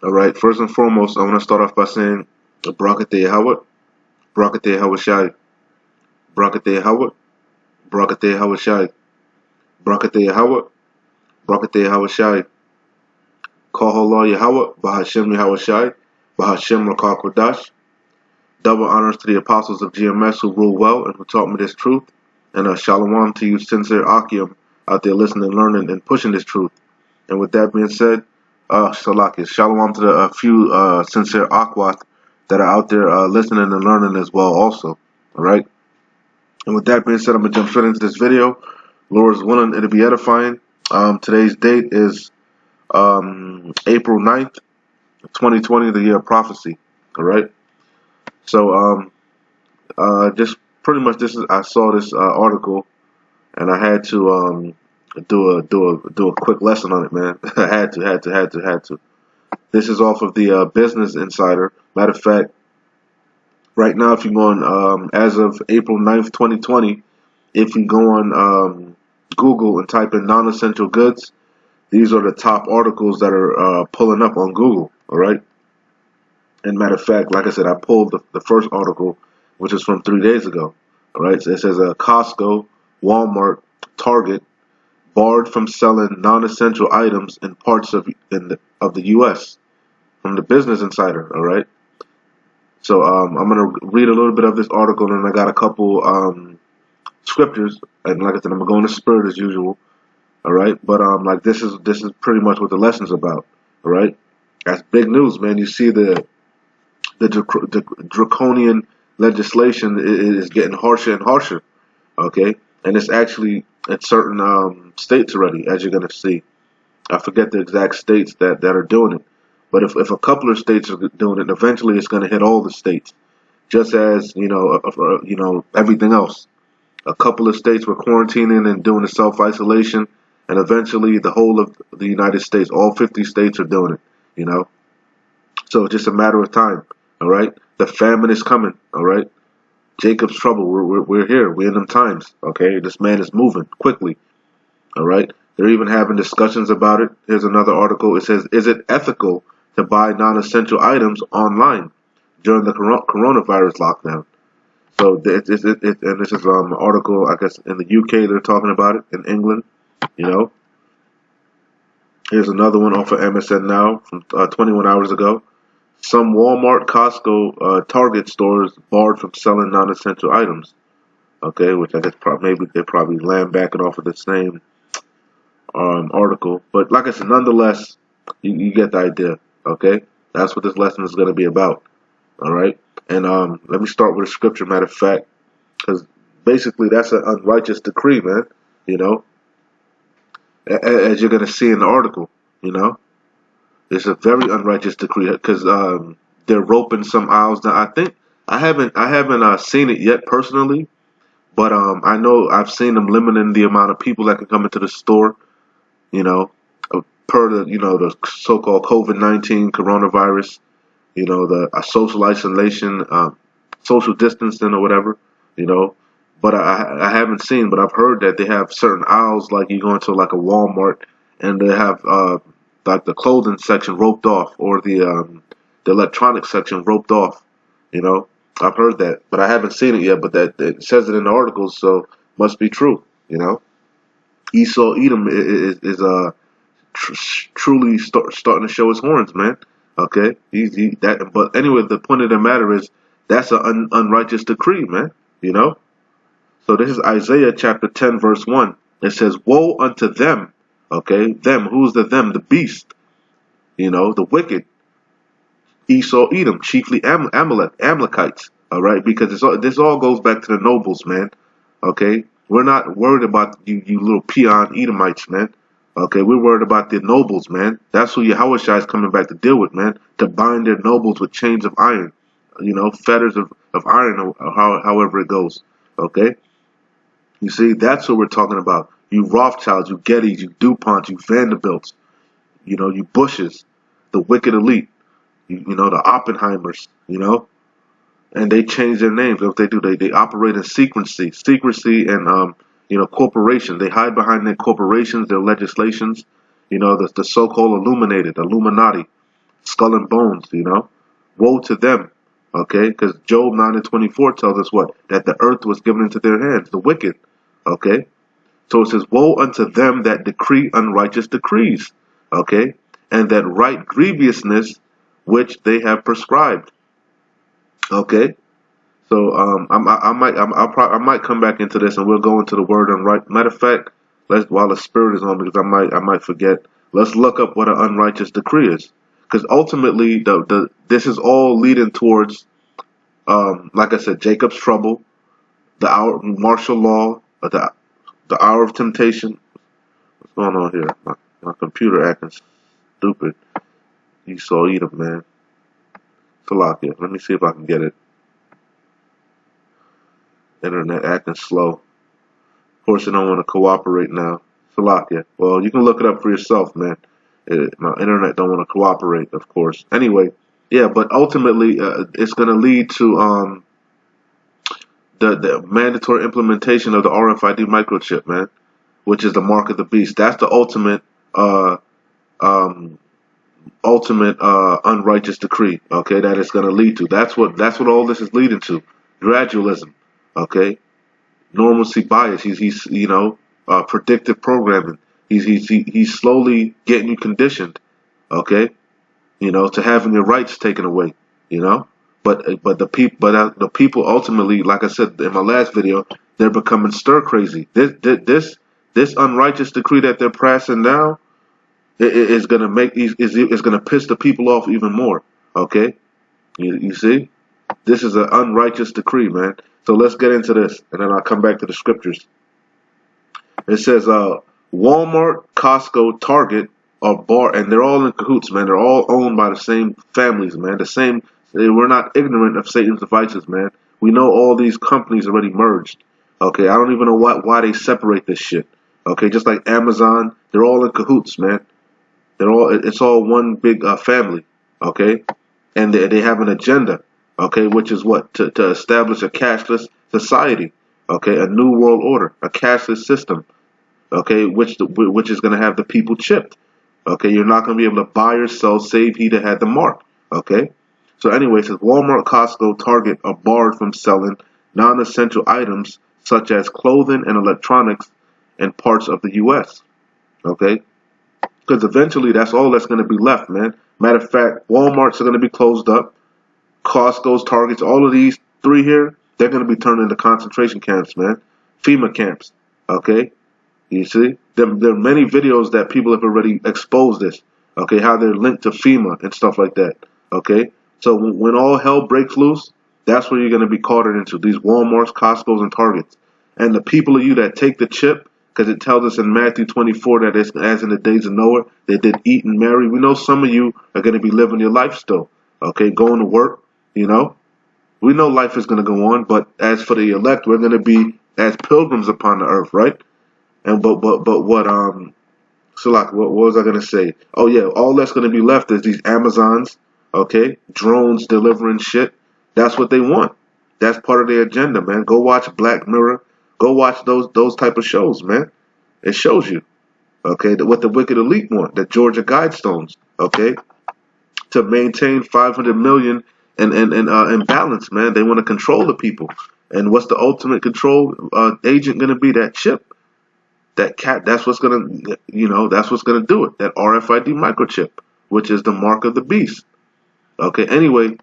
All right. First and foremost, I want to start off by saying Barakateh Howard, Barakateh Howard Shai, Barakateh Howard, Barakateh Howard Shai, Barakateh Howard, Barakateh Howard Shai, Kahala Yahweh, Bahashem Yahweh Shai, Bahashem Rakal Kodash. Double honors to the apostles of GMS who rule well and who taught me this truth. And shalom to you, sincere Akim, out there listening, learning, and pushing this truth. And with that being said, Salakis, shalom to the few sincere Akwat that are out there listening and learning as well also. All right? And with that being said, I'm going to jump straight into this video. Lord is willing, it'll be edifying. Today's date is April 9th, 2020, the year of prophecy. All right? So, just pretty much this is, I saw this article and I had to do a quick lesson on it, man. I had to. This is off of the Business Insider. Matter of fact, right now, if you go on as of April 9th, 2020, if you go on Google and type in non-essential goods, these are the top articles that are pulling up on Google. All right. And matter of fact, like I said, I pulled the first article, which is from 3 days ago. All right. So it says Costco, Walmart, Target barred from selling non-essential items in parts of the U.S. from the Business Insider. All right. So I'm gonna read a little bit of this article, and I got a couple scriptures, and like I said, I'm gonna go in the spirit as usual. All right. But like this is pretty much what the lesson's about. All right. That's big news, man. You see the draconian legislation is getting harsher and harsher. Okay, and it's actually in certain states already, as you're gonna see. I forget the exact states that are doing it, but if a couple of states are doing it, eventually it's gonna hit all the states, just as everything else. A couple of states were quarantining and doing the self isolation, and eventually the whole of the United States, all 50 states, are doing it. You know, so it's just a matter of time. All right, the famine is coming. All right, Jacob's trouble. We're here. We're in them times. Okay, this man is moving quickly. All right, they're even having discussions about it. Here's another article. It says, "Is it ethical to buy non-essential items online during the coronavirus lockdown?" So and this is an article. I guess in the UK they're talking about it. In England, you know. Here's another one off of MSN Now from 21 hours ago. Some Walmart, Costco, Target stores barred from selling non-essential items. Okay, which I guess maybe they're probably backing off of the same article. But like I said, nonetheless, you get the idea. Okay, that's what this lesson is going to be about. All right, and let me start with a scripture. Matter of fact, because basically that's an unrighteous decree, man. You know, as you're going to see in the article. You know. It's a very unrighteous decree because they're roping some aisles. Now I think I haven't seen it yet personally, but I know I've seen them limiting the amount of people that can come into the store. You know, per the so-called COVID-19 coronavirus. You know, the social isolation, social distancing or whatever. You know, but I haven't seen, but I've heard that they have certain aisles like you go into like a Walmart and they have like the clothing section roped off or the electronics section roped off. You know, I've heard that, but I haven't seen it yet. But that it says it in the articles, so must be true. You know, Esau Edom is truly starting to show his horns, man. Okay, that. But anyway, the point of the matter is that's an unrighteous decree, man. You know. So this is Isaiah chapter 10, verse 1. It says, "Woe unto them." Okay, them. Who's the them? The beast. You know, the wicked. Esau, Edom, chiefly Amalekites. All right, because this all goes back to the nobles, man. Okay, we're not worried about you little peon Edomites, man. Okay, we're worried about the nobles, man. That's who Yahushua is coming back to deal with, man. To bind their nobles with chains of iron, you know, fetters of iron, or however it goes. Okay, you see, that's what we're talking about. You Rothschilds, you Gettys, you DuPonts, you Vanderbilts, you know, you Bushes, the wicked elite. You know, the Oppenheimers, you know, and they change their names. What they do, they operate in secrecy, and corporation. They hide behind their corporations, their legislations. You know, the so-called Illuminati. skull and bones, you know. Woe to them, okay? Because Job 9:24 tells us what? That the earth was given into their hands, the wicked, okay? So it says, woe unto them that decree unrighteous decrees, okay? And that write grievousness which they have prescribed, okay? So I might come back into this and we'll go into the word unright. Matter of fact, let's while the spirit is on me, because I might forget. Let's look up what an unrighteous decree is, because ultimately this is all leading towards, like I said, Jacob's trouble, the hour martial law, the hour of temptation. What's going on here? My computer acting stupid. Esau Edom, man. Salakia. Let me see if I can get it. Internet acting slow. Of course, I don't want to cooperate now. Salakia. Well, you can look it up for yourself, man. My internet don't want to cooperate, of course. Anyway, yeah, but ultimately, it's going to lead to the mandatory implementation of the RFID microchip, man, which is the mark of the beast. That's the ultimate unrighteous decree, okay, that it's going to lead to. That's what all this is leading to. Gradualism, okay, normalcy bias. He's predictive programming. He's slowly getting you conditioned, okay, to having your rights taken away, But the people ultimately, like I said in my last video, they're becoming stir crazy. This unrighteous decree that they're passing now is gonna piss the people off even more. Okay, you see, this is an unrighteous decree, man. So let's get into this, and then I'll come back to the scriptures. It says, Walmart, Costco, Target are and they're all in cahoots, man. They're all owned by the same families, man. We're not ignorant of Satan's devices, man. We know all these companies already merged. Okay, I don't even know why they separate this shit. Okay, just like Amazon, they're all in cahoots, man. It's all one big family. Okay, and they have an agenda. Okay, which is what? To establish a cashless society. Okay, a new world order, a cashless system. Okay, which is going to have the people chipped. Okay, you're not going to be able to buy or sell save he that had the mark. Okay, so anyway, it says Walmart, Costco, Target are barred from selling non-essential items such as clothing and electronics in parts of the U.S. Okay, because eventually that's all that's going to be left, man. Matter of fact, Walmart's are going to be closed up. Costco's, Targets, all of these three here, they're going to be turned into concentration camps, man. FEMA camps. Okay. You see, there are many videos that people have already exposed this. Okay, how they're linked to FEMA and stuff like that. Okay, so when all hell breaks loose, that's where you're going to be caught into, these Walmarts, Costco's, and Targets. And the people of you that take the chip, because it tells us in Matthew 24 that it's as in the days of Noah, they did eat and marry. We know some of you are going to be living your life still. Okay, going to work, We know life is going to go on, but as for the elect, we're going to be as pilgrims upon the earth, right? And but what Salak, what was I gonna say? Oh yeah, all that's gonna be left is these Amazons, okay, drones delivering shit. That's what they want. That's part of their agenda, man. Go watch Black Mirror. Go watch those type of shows, man. It shows you, okay, that what the wicked elite want, the Georgia Guidestones, okay, to maintain 500 million in balance, man. They want to control the people. And what's the ultimate control agent gonna be? That chip. That's what's gonna do it. That RFID microchip, which is the mark of the beast. Okay, anyway,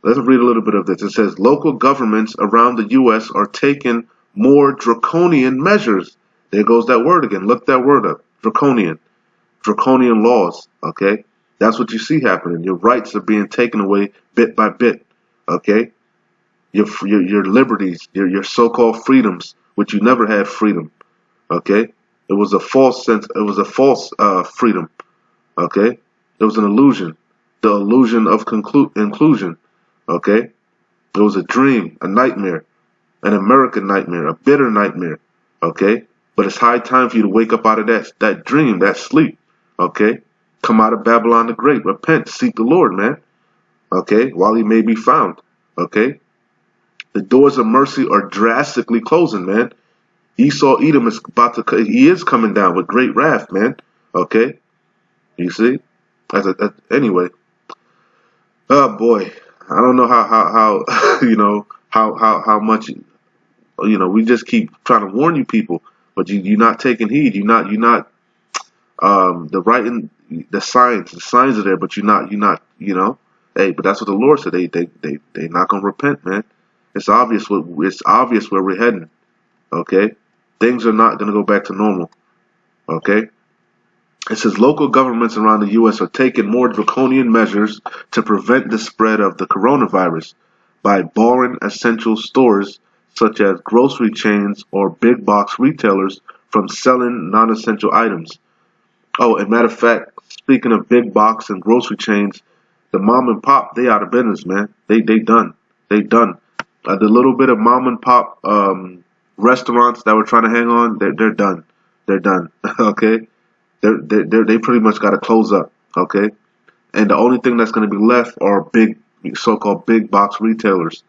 let's read a little bit of this. It says local governments around the US are taking more draconian measures. There goes that word again. Look that word up. Draconian. Draconian laws. Okay? That's what you see happening. Your rights are being taken away bit by bit. Okay? Your liberties, your so-called freedoms, which you never had freedom. Okay? It was a false sense. It was a false freedom. Okay, it was an illusion, the illusion of inclusion. Okay, it was a dream, a nightmare, an American nightmare, a bitter nightmare. Okay, but it's high time for you to wake up out of that dream, that sleep. Okay, come out of Babylon the Great, repent, seek the Lord, man. Okay, while He may be found. Okay, the doors of mercy are drastically closing, man. Esau Edom is he is coming down with great wrath, man. Okay, you see. Anyway, Oh boy, I don't know how how much we just keep trying to warn you people, but you're not taking heed. You're not the writing, the signs are there, but you're not Hey, but that's what the Lord said. They not gonna repent, man. It's obvious where we're heading. Okay, things are not gonna go back to normal. Okay. It says local governments around the U.S. are taking more draconian measures to prevent the spread of the coronavirus by barring essential stores such as grocery chains or big box retailers from selling non-essential items. Oh, and matter of fact, speaking of big box and grocery chains, the mom and pop, they out of business, man. They done. They done. The little bit of mom and pop restaurants that were trying to hang on, they're done. They're done. Okay, they pretty much got to close up. Okay, and the only thing that's going to be left are big, so-called big box retailers.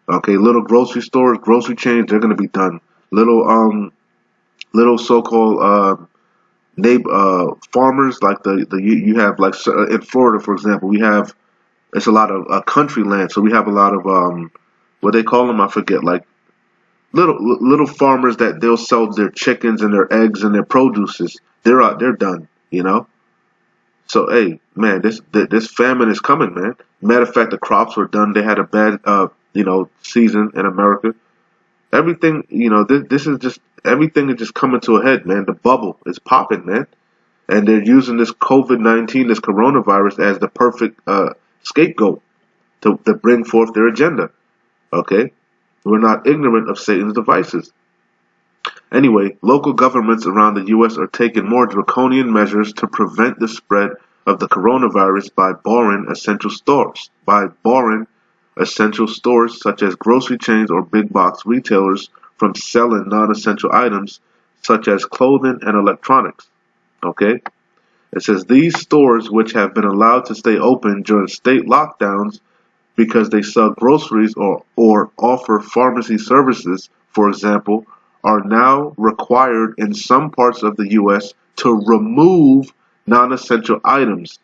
Okay, little grocery stores, grocery chains, they're going to be done. Little so-called farmers like you have like in Florida, for example, we have it's a lot of country land, so we have a lot of what they call them, I forget, like little farmers that they'll sell their chickens and their eggs and their produces. They're done, you know. So hey, man, this famine is coming, man. Matter of fact, the crops were done. They had a bad season in America. Everything, this is just everything is just coming to a head, man. The bubble is popping, man, and they're using this COVID-19, this coronavirus, as the perfect scapegoat to bring forth their agenda. Okay, we're not ignorant of Satan's devices. Anyway, local governments around the U.S. are taking more draconian measures to prevent the spread of the coronavirus by barring essential stores such as grocery chains or big box retailers from selling non-essential items such as clothing and electronics. Okay? It says these stores, which have been allowed to stay open during state lockdowns because they sell groceries or offer pharmacy services, for example, are now required in some parts of the U.S. to remove non-essential items.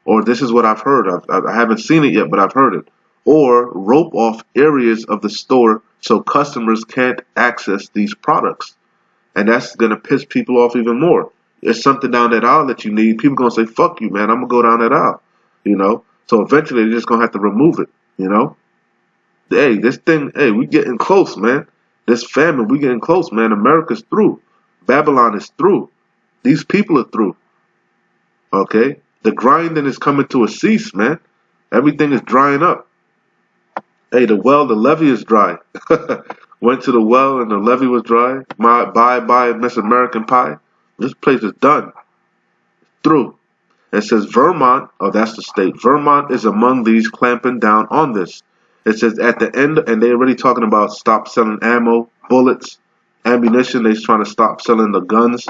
Or this is what I've heard. I haven't seen it yet, but I've heard it. Or rope off areas of the store so customers can't access these products. And that's going to piss people off even more. There's something down that aisle that you need. People going to say, fuck you, man. I'm going to go down that aisle. You know? So eventually they're just going to have to remove it. You know? Hey, this thing, hey, we getting close, man. This famine, we getting close, man. America's through. Babylon is through. These people are through. Okay? The grinding is coming to a cease, man. Everything is drying up. Hey, the levee is dry. Went to the well and the levee was dry. Bye, Miss American Pie. This place is done. Through. It says Vermont, oh, that's the state. Vermont is among these clamping down on this. It says at the end, and they're already talking about stop selling ammo, bullets, ammunition. They're trying to stop selling the guns.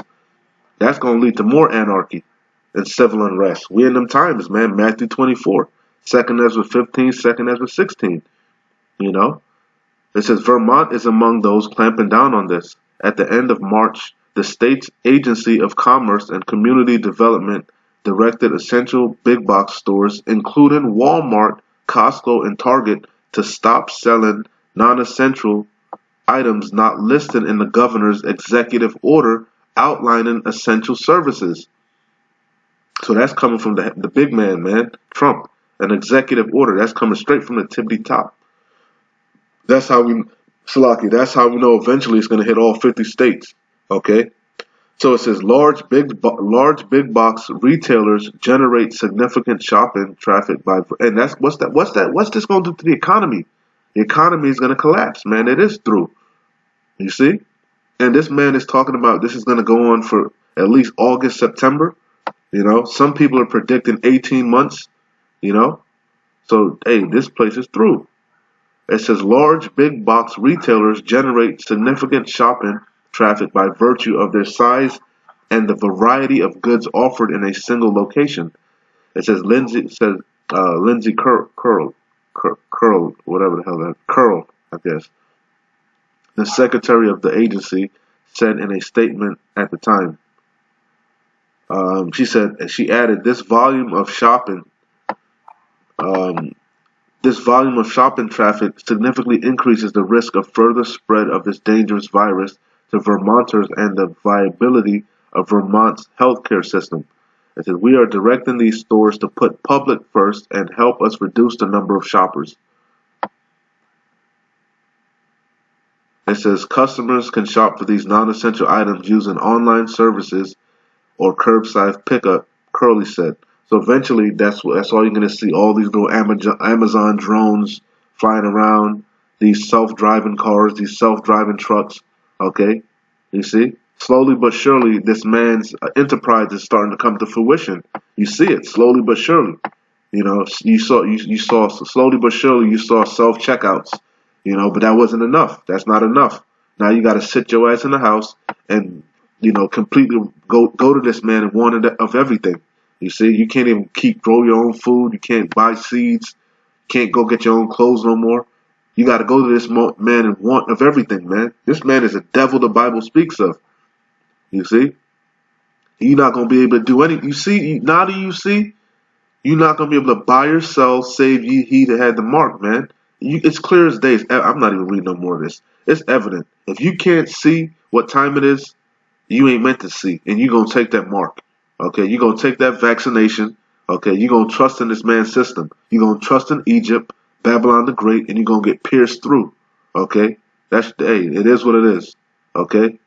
That's going to lead to more anarchy and civil unrest. We in them times, man. Matthew 24, 2nd Ezra 15, 2nd Ezra 16. You know? It says Vermont is among those clamping down on this. At the end of March, the state's Agency of Commerce and Community Development directed essential big box stores, including Walmart, Costco, and Target, to stop selling non-essential items not listed in the governor's executive order outlining essential services. So that's coming from the big man, Trump. An executive order. That's coming straight from the tippity top. That's how we, Salaki, that's how we know eventually it's going to hit all 50 states. Okay? So it says large big box retailers generate significant shopping traffic and that's what's this going to do to the economy? The economy is going to collapse, man. It is through. You see? And this man is talking about this is going to go on for at least August, September. You know, some people are predicting 18 months, you know? So, hey, this place is through. It says large big box retailers generate significant shopping traffic by virtue of their size and the variety of goods offered in a single location. It says Lindsay Curl, whatever the hell that Curl, I guess. The secretary of the agency said in a statement at the time. She added, this volume of shopping Um, this volume of shopping traffic significantly increases the risk of further spread of this dangerous virus to Vermonters and the viability of Vermont's healthcare system. It says, we are directing these stores to put public first and help us reduce the number of shoppers. It says customers can shop for these non-essential items using online services or curbside pickup, Curley said. So eventually, that's all you're going to see. All these little Amazon drones flying around, these self-driving cars, these self-driving trucks. Okay, you see, slowly but surely, this man's enterprise is starting to come to fruition. You see it slowly but surely. You know, you saw slowly but surely you saw self checkouts. You know, but that wasn't enough. That's not enough. Now you got to sit your ass in the house and completely go to this man and want it of everything. You see, you can't even grow your own food. You can't buy seeds. Can't go get your own clothes no more. You got to go to this man and want of everything, man. This man is a devil the Bible speaks of. You see, you're not gonna be able to do anything. You see, now do you see? You're not going to be able to buy or sell, save ye he that had the mark, man. It's clear as day. I'm not even reading no more of this. It's evident. If you can't see what time it is, you ain't meant to see. And you're going to take that mark. Okay? You're going to take that vaccination. Okay? You're going to trust in this man's system. You're going to trust in Egypt, Babylon the Great, and you're going to get pierced through. Okay? It is what it is. Okay?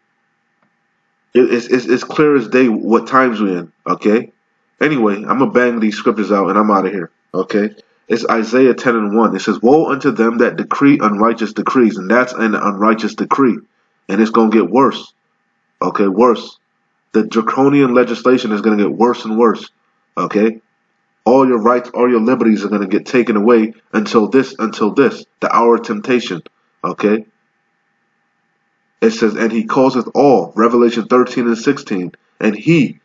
It's clear as day what times we're in. Okay? Anyway, I'm going to bang these scriptures out and I'm out of here. Okay? It's Isaiah 10:1. It says, woe unto them that decree unrighteous decrees. And that's an unrighteous decree. And it's going to get worse. Okay, worse. The draconian legislation is going to get worse and worse. Okay? All your rights, all your liberties are going to get taken away until the hour of temptation. Okay? It says, and he causeth all, Revelation 13:16, and he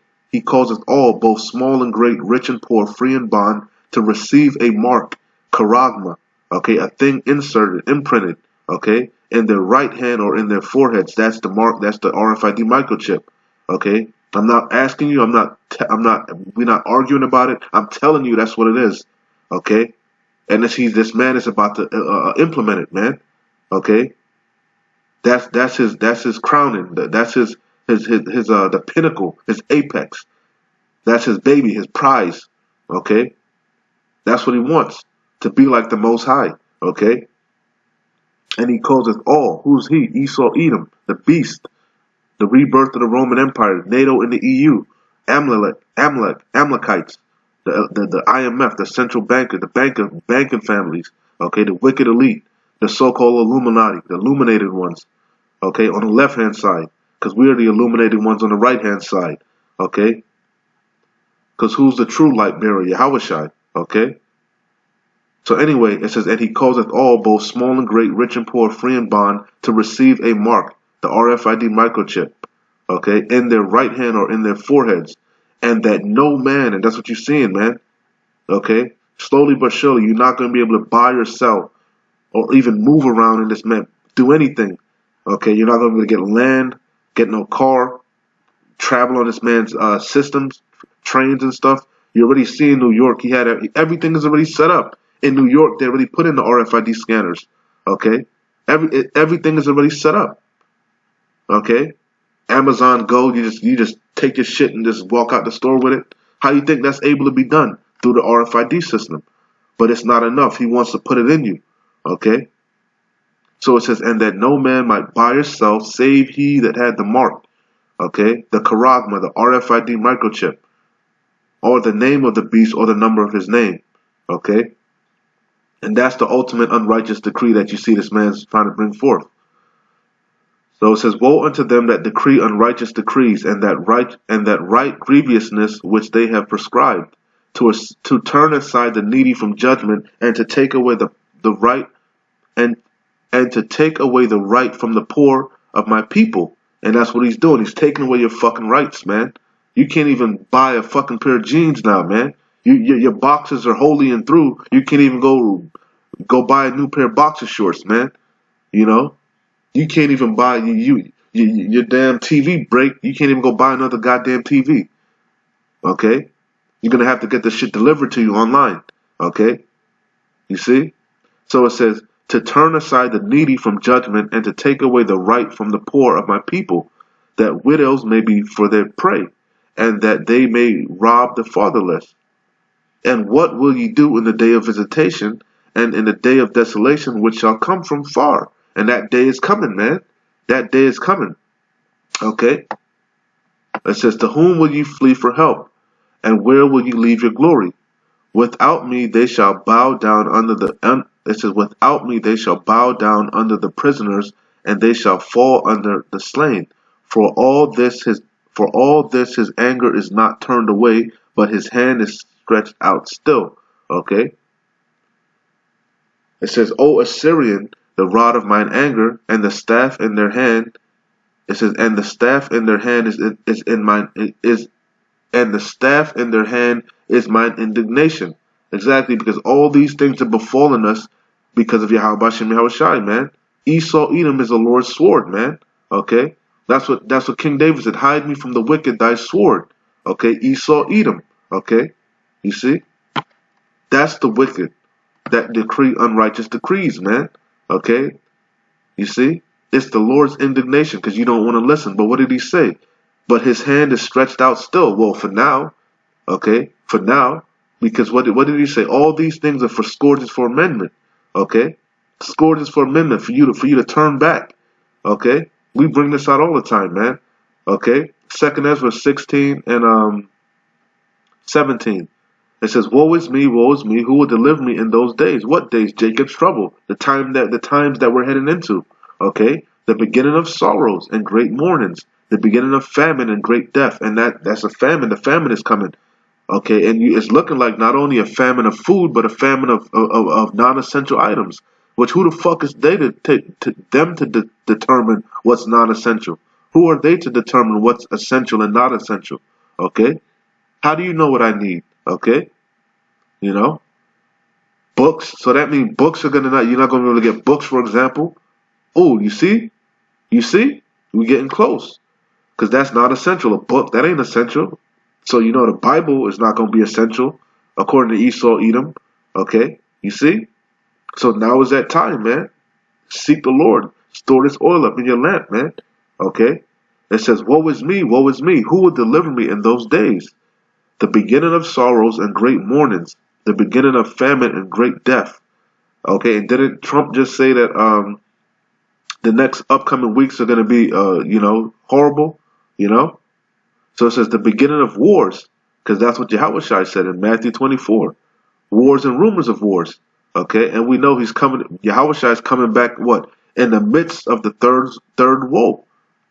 causeth all, both small and great, rich and poor, free and bond, to receive a mark, charagma, okay, a thing inserted, imprinted, okay, in their right hand or in their foreheads. That's the mark, that's the RFID microchip, okay. I'm not asking you, we're not arguing about it. I'm telling you that's what it is, okay. And this man is about to implement it, man, okay. That's his crowning. That's his the pinnacle, his apex. That's his baby, his prize. Okay? That's what he wants. To be like the Most High. Okay? And he causeth all. Who's he? Esau Edom, the beast, the rebirth of the Roman Empire, NATO and the EU, Amalekites, the IMF, the central banker, the banking families, okay, the wicked elite, the so-called Illuminati, the illuminated ones, okay, on the left-hand side, because we are the illuminated ones on the right-hand side, okay, because who's the true light bearer? Yahushua, okay. So anyway, it says, and he causeth all, both small and great, rich and poor, free and bond, to receive a mark, the RFID microchip, okay, in their right hand or in their foreheads, and that no man, and that's what you're seeing, man, okay, slowly but surely, you're not going to be able to buy or sell or even move around in this man, do anything, okay, you're not going to be able to get land, get no car, travel on this man's systems, trains and stuff. You already see in New York, he had everything is already set up. In New York, they already put in the RFID scanners. Okay, everything is already set up. Okay, Amazon Go, you just take your shit and just walk out the store with it. How you think that's able to be done? Through the RFID system. But it's not enough. He wants to put it in you. Okay. So it says, and that no man might buy or sell, save he that had the mark. Okay, the charagma, the RFID microchip, or the name of the beast, or the number of his name. Okay. And that's the ultimate unrighteous decree that you see this man's trying to bring forth. So it says, woe unto them that decree unrighteous decrees, and that right grievousness which they have prescribed, to turn aside the needy from judgment, and to take away the right, and to take away the right from the poor of my people. And that's what he's doing. He's taking away your fucking rights, man. You can't even buy a fucking pair of jeans now, man. Your boxes are wholly and through. You can't even go buy a new pair of boxer shorts, man. You know, you can't even buy your damn TV break. You can't even go buy another goddamn TV. Okay, you're gonna have to get this shit delivered to you online. Okay, You see? So it says, to turn aside the needy from judgment and to take away the right from the poor of my people, that widows may be for their prey, and that they may rob the fatherless. And what will ye do in the day of visitation, and in the day of desolation, which shall come from far? And that day is coming, man. That day is coming. Okay? It says, to whom will you flee for help? And where will you leave your glory? Without me they shall bow down under the it says, without me they shall bow down under the prisoners, and they shall fall under the slain. For all this his anger is not turned away, but his hand is stretched out still. Okay? It says, O Assyrian, the rod of mine anger, and the staff in their hand. It says, and the staff in their hand and the staff in their hand is mine indignation. Exactly, because all these things have befallen us because of Yahweh Bashem Yahweh Shai, man. Esau Edom is the Lord's sword, man. Okay? That's what King David said. Hide me from the wicked, thy sword. Okay? Esau Edom. Okay? You see? That's the wicked that decree unrighteous decrees, man. Okay? You see? It's the Lord's indignation because you don't want to listen. But what did he say? But his hand is stretched out still. Well, for now, okay? For now, because what did he say? All these things are for scourges for amendment. Okay? Scourges for amendment for you to turn back. Okay? We bring this out all the time, man. Okay? 2 Ezra 16 and 17. It says, woe is me, who will deliver me in those days? What days? Jacob's trouble. The times that we're heading into. Okay? The beginning of sorrows and great mournings. The beginning of famine and great death. And that's a famine. The famine is coming. Okay, and it's looking like not only a famine of food, but a famine of non-essential items. Which who the fuck is they to determine what's non-essential? Who are they to determine what's essential and not essential? Okay, how do you know what I need? Okay, you know, books. So that means books are you're not gonna be able to get books, for example. Oh, you see, we're getting close because that's not essential. A book that ain't essential. So you know the Bible is not going to be essential according to Esau Edom. Okay, you see? So now is that time, man. Seek the Lord. Store this oil up in your lamp, man. Okay? It says, woe is me, who will deliver me in those days? The beginning of sorrows and great mournings, the beginning of famine and great death. Okay, and didn't Trump just say that the next upcoming weeks are going to be, horrible, So it says the beginning of wars, because that's what Yahushua said in Matthew 24. Wars and rumors of wars. Okay, and we know he's coming. Yahushua is coming back. What in the midst of the third world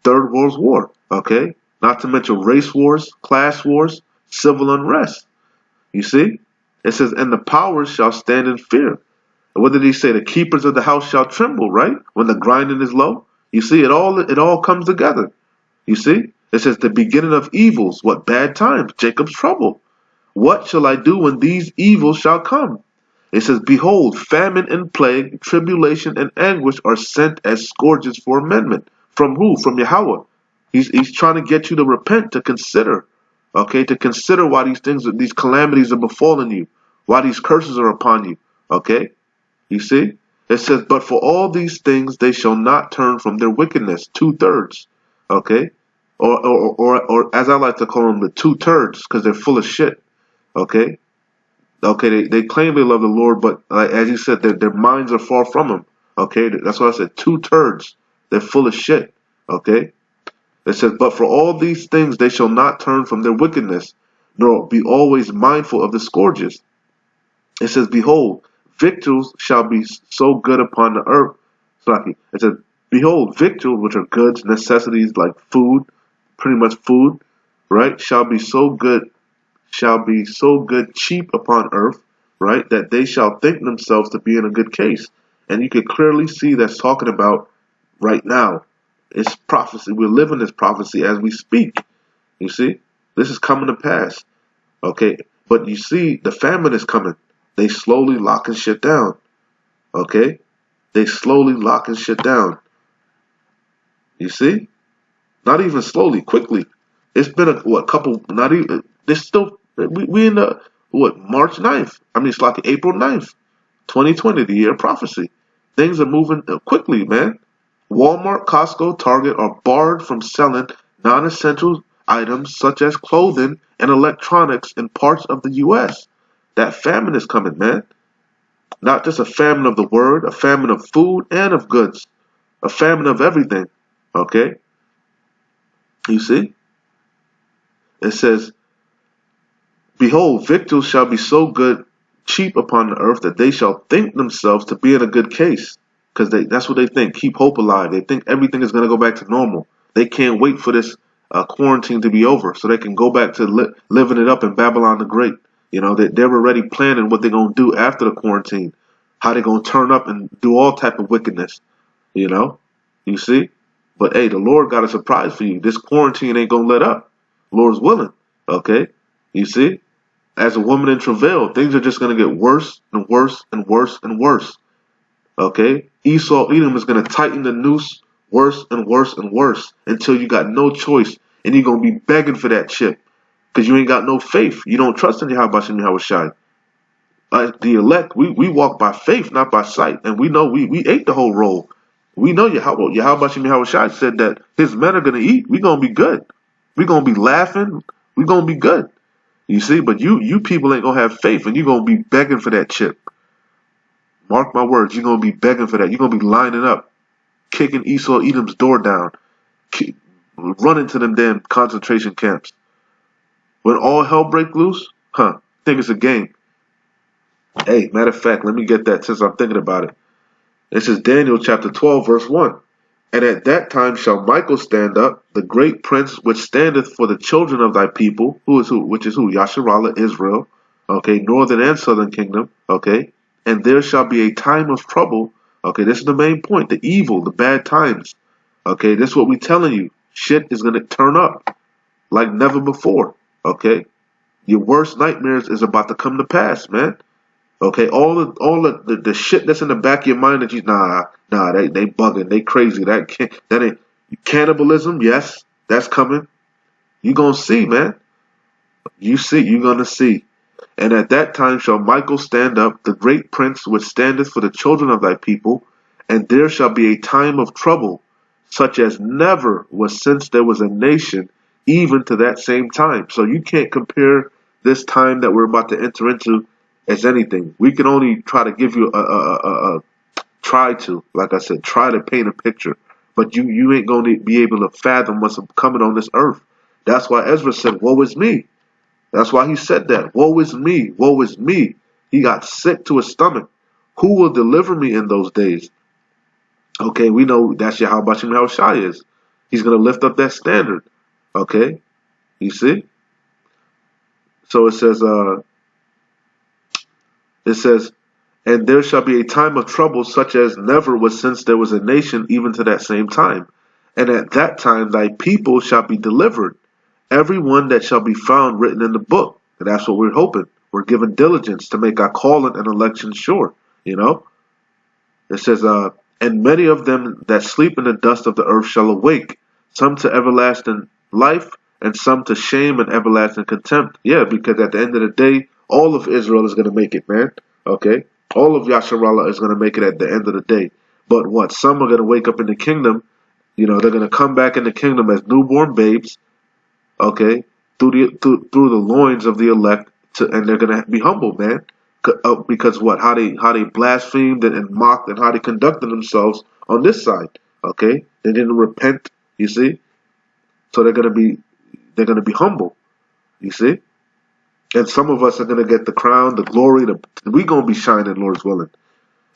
war. Okay, not to mention race wars, class wars, civil unrest. You see, it says, and the powers shall stand in fear. And what did he say? The keepers of the house shall tremble. Right when the grinding is low. You see, it all comes together. You see. It says the beginning of evils, what bad times, Jacob's trouble. What shall I do when these evils shall come? It says, behold, famine and plague, tribulation and anguish are sent as scourges for amendment. From who? From Yahweh. He's trying to get you to repent, to consider. Okay, to consider why these calamities are befalling you, why these curses are upon you. Okay, you see? It says, but for all these things they shall not turn from their wickedness. 2/3. Okay. Or as I like to call them, the 2 turds, because they're full of shit. Okay? Okay, they claim they love the Lord, but as you said, their minds are far from him. Okay? That's why I said 2 turds. They're full of shit. Okay? It says, but for all these things they shall not turn from their wickedness, nor be always mindful of the scourges. It says, behold, victuals shall be so good upon the earth. It says, behold, victuals, which are goods, necessities like food, pretty much food, right, shall be so good cheap upon earth, right, that they shall think themselves to be in a good case. And you can clearly see that's talking about right now. It's prophecy. We're living this prophecy as we speak. You see, this is coming to pass. Okay, but you see, the famine is coming. They slowly locking shit down. Okay, they slowly locking shit down. You see. Not even slowly, quickly. It's been couple, not even, there's still, we in the, March 9th. I mean, it's like April 9th. 2020, the year of prophecy. Things are moving quickly, man. Walmart, Costco, Target are barred from selling non-essential items such as clothing and electronics in parts of the U.S. That famine is coming, man. Not just a famine of the word, a famine of food and of goods, a famine of everything. Okay? You see? It says, behold, victuals shall be so good, cheap upon the earth, that they shall think themselves to be in a good case. Because that's what they think. Keep hope alive. They think everything is going to go back to normal. They can't wait for this quarantine to be over so they can go back to living it up in Babylon the Great. You know, they're already planning what they're going to do after the quarantine, how they're going to turn up and do all type of wickedness. You know, you see? But hey, the Lord got a surprise for you. This quarantine ain't going to let up. Lord's willing. Okay? You see? As a woman in travail, things are just going to get worse and worse and worse and worse. Okay? Esau Edom is going to tighten the noose worse and worse and worse until you got no choice and you're going to be begging for that chip because you ain't got no faith. You don't trust in Yahweh Shai. The elect, we walk by faith, not by sight. And we know we ate the whole roll. We know Yahweh Shai said that his men are going to eat. We're going to be good. We're going to be laughing. We're going to be good. You see, but you people ain't going to have faith and you're going to be begging for that chip. Mark my words, you're going to be begging for that. You're going to be lining up, kicking Esau Edom's door down, running to them damn concentration camps. When all hell break loose, think it's a game. Hey, matter of fact, let me get that since I'm thinking about it. This is Daniel chapter 12, verse 1. And at that time shall Michael stand up, the great prince which standeth for the children of thy people, which is who? Yasharallah, Israel, okay, northern and southern kingdom, okay, and there shall be a time of trouble, okay, this is the main point, the evil, the bad times, okay, this is what we telling you, shit is going to turn up like never before, okay, your worst nightmares is about to come to pass, man. Okay, all the shit that's in the back of your mind that they bugging, they crazy, that ain't cannibalism, yes, that's coming. You gonna see, man. You're gonna see. And at that time shall Michael stand up, the great prince which standeth for the children of thy people, and there shall be a time of trouble, such as never was since there was a nation, even to that same time. So you can't compare this time that we're about to enter into as anything. We can only try to give you try to paint a picture. But you ain't going to be able to fathom what's coming on this earth. That's why Ezra said, woe is me. That's why he said that. Woe is me. Woe is me. He got sick to his stomach. Who will deliver me in those days? Okay, we know that's Yahweh Shai is. He's going to lift up that standard. Okay, you see? So it says, and there shall be a time of trouble such as never was since there was a nation, even to that same time. And at that time thy people shall be delivered, every one that shall be found written in the book. And that's what we're hoping. We're given diligence to make our calling and election sure. You know? It says, and many of them that sleep in the dust of the earth shall awake, some to everlasting life, and some to shame and everlasting contempt. Yeah, because at the end of the day, all of Israel is going to make it, man. Okay? All of Yasharallah is going to make it at the end of the day. But what? Some are going to wake up in the kingdom. You know, they're going to come back in the kingdom as newborn babes. Okay? Through the loins of the elect. And they're going to be humble, man. Because what? How they blasphemed and mocked and how they conducted themselves on this side. Okay? They didn't repent. You see? So they're going to be humble. You see? And some of us are going to get the crown, the glory, we're going to be shining, Lord's willing.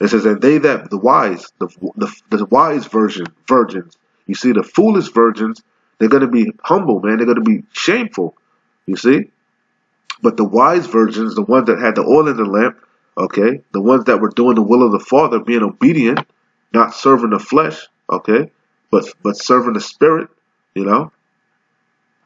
It says, and they that, the wise, the wise virgins, you see, the foolish virgins, they're going to be humble, man. They're going to be shameful, you see. But the wise virgins, the ones that had the oil in the lamp, okay, the ones that were doing the will of the Father, being obedient, not serving the flesh, okay, but serving the Spirit, you know.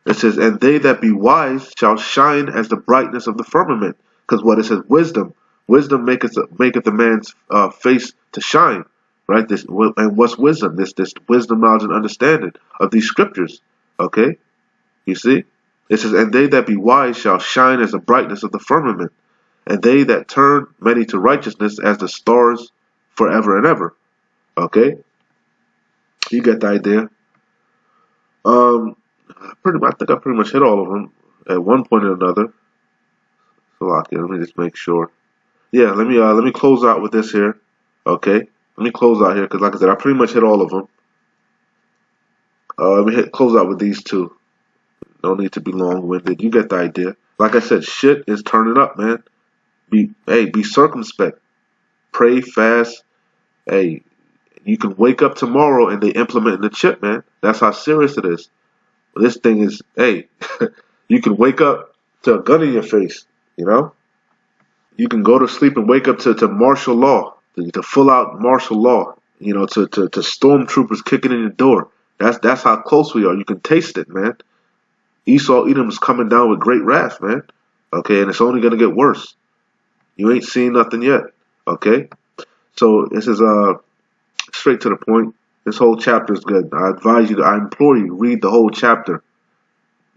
It says, and they that be wise shall shine as the brightness of the firmament. Because what it says, wisdom maketh a man's face to shine, right? And what's wisdom? This wisdom, knowledge, and understanding of these scriptures. Okay, you see, it says, and they that be wise shall shine as the brightness of the firmament. and they that turn many to righteousness as the stars forever and ever. Okay, you get the idea. I think I pretty much hit all of them at one point or another. So okay, let me just make sure. Yeah, let me close out with this here. Okay, let me close out here because, like I said, I pretty much hit all of them. Let me close out with these two. No need to be long-winded. You get the idea. Like I said, shit is turning up, man. Be circumspect. Pray, fast. Hey, you can wake up tomorrow and they implement the chip, man. That's how serious it is. This thing is, hey, you can wake up to a gun in your face, you know? You can go to sleep and wake up to martial law, to full out martial law, you know, to stormtroopers kicking in your door. That's how close we are. You can taste it, man. Esau Edom is coming down with great wrath, man. Okay, and it's only gonna get worse. You ain't seen nothing yet. Okay? So this is straight to the point. This whole chapter is good. I implore you, read the whole chapter.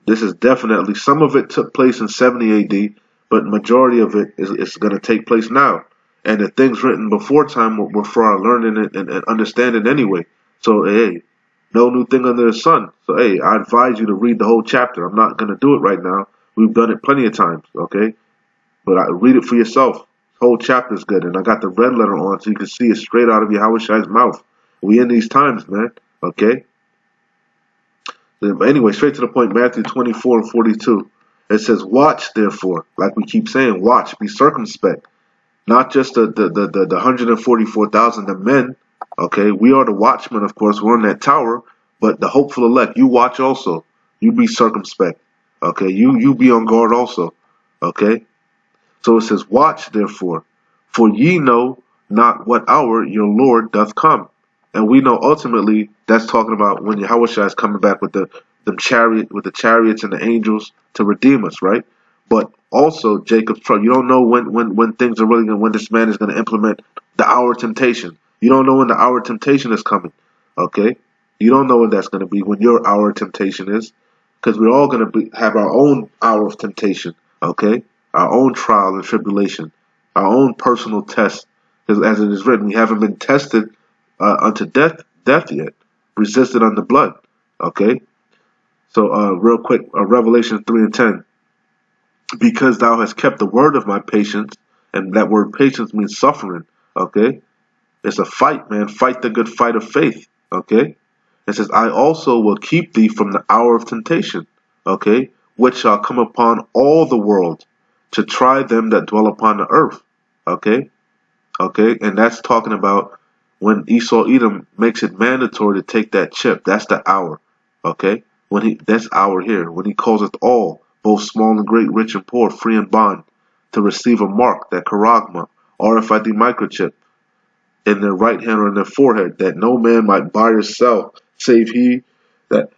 This is definitely, some of it took place in 70 AD, but majority of it is going to take place now. And the things written before time were for our learning and understanding anyway. So, hey, no new thing under the sun. So, hey, I advise you to read the whole chapter. I'm not going to do it right now. We've done it plenty of times, okay? But read it for yourself. The whole chapter is good. And I got the red letter on so you can see it straight out of Yahushai's mouth. We in these times, man, okay? Anyway, straight to the point, Matthew 24 and 42. It says, watch, therefore, like we keep saying, watch, be circumspect. Not just the 144,000, the men, okay? We are the watchmen, of course, we're in that tower, but the hopeful elect, you watch also. You be circumspect, okay? You be on guard also, okay? So it says, watch, therefore, for ye know not what hour your Lord doth come. And we know ultimately that's talking about when Yahushua is coming back with the chariots and the angels to redeem us, right? But also Jacob's trouble. You don't know when things are really when this man is going to implement the hour of temptation. You don't know when the hour of temptation is coming. Okay? You don't know when that's going to be, when your hour of temptation is. Because we're all going to have our own hour of temptation. Okay? Our own trial and tribulation. Our own personal test. Because as it is written, we haven't been tested unto death yet, resisted unto blood. Okay, so real quick, Revelation 3 and 10. Because thou hast kept the word of my patience, and that word patience means suffering. Okay, it's a fight, man. Fight the good fight of faith. Okay, it says, I also will keep thee from the hour of temptation. Okay, which shall come upon all the world to try them that dwell upon the earth. Okay, and that's talking about when Esau Edom makes it mandatory to take that chip. That's the hour. Okay? That's hour here. When he calls us all, both small and great, rich and poor, free and bond, to receive a mark, that charagma, RFID microchip, in their right hand or in their forehead, that no man might buy or sell, save he that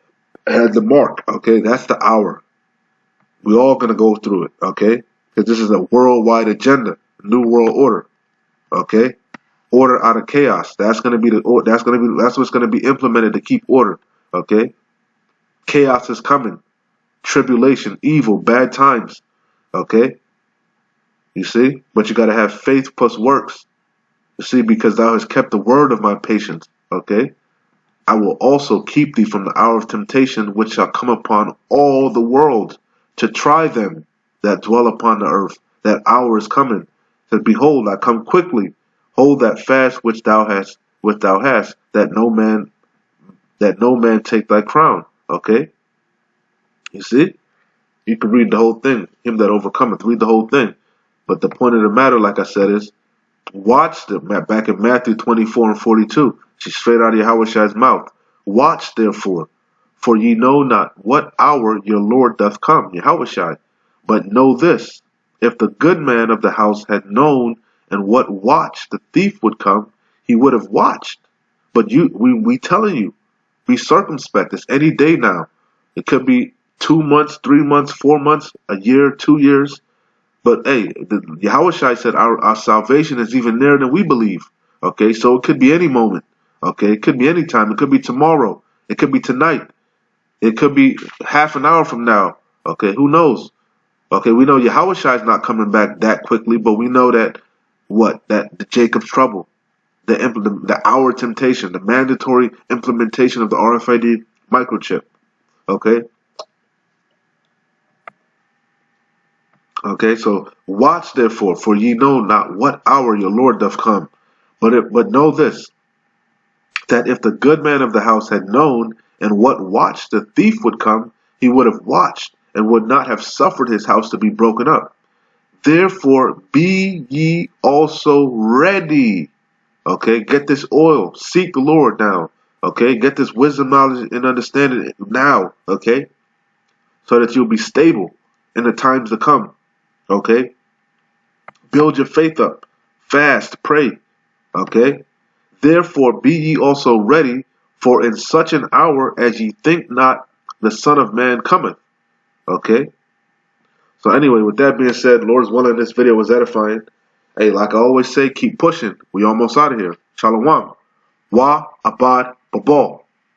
had the mark. Okay? That's the hour. We're all going to go through it. Okay? Because this is a worldwide agenda, new world order. Okay? Order out of chaos. That's what's going to be implemented to keep order. Okay? Chaos is coming. Tribulation, evil, bad times. Okay? You see? But you got to have faith plus works. You see, because thou hast kept the word of my patience. Okay? I will also keep thee from the hour of temptation which shall come upon all the world to try them that dwell upon the earth. That hour is coming. Said, behold, I come quickly. Hold that fast which thou hast, that no man take thy crown. Okay? You see? You can read the whole thing. Him that overcometh. Read the whole thing. But the point of the matter, like I said, is watch them. Back in Matthew 24 and 42. She's straight out of Yahushua's mouth. Watch therefore, for ye know not what hour your Lord doth come. Yahushua. But know this, if the good man of the house had known and what watch the thief would come, he would have watched. But we telling you, be circumspect. It's any day now. It could be 2 months, 3 months, 4 months, a year, 2 years. But hey, Yahushua said our salvation is even nearer than we believe. Okay, so it could be any moment. Okay, it could be any time. It could be tomorrow. It could be tonight. It could be half an hour from now. Okay, who knows? Okay, we know Yahushua is not coming back that quickly, but we know that that the Jacob's trouble, the hour temptation, the mandatory implementation of the RFID microchip. Okay, okay. So watch therefore, for ye know not what hour your Lord doth come. But know this, that if the good man of the house had known in what watch the thief would come, he would have watched and would not have suffered his house to be broken up. Therefore be ye also ready. Okay, get this oil. Seek the Lord now. Okay, get this wisdom, knowledge, and understanding now. Okay, so that you'll be stable in the times to come. Okay, build your faith up. Fast, pray. Okay, therefore be ye also ready, for in such an hour as ye think not, the Son of Man cometh. Okay, so anyway, with that being said, Lord's willing, this video was edifying. Hey, like I always say, keep pushing. We almost out of here. Shalom. Wa abad babal.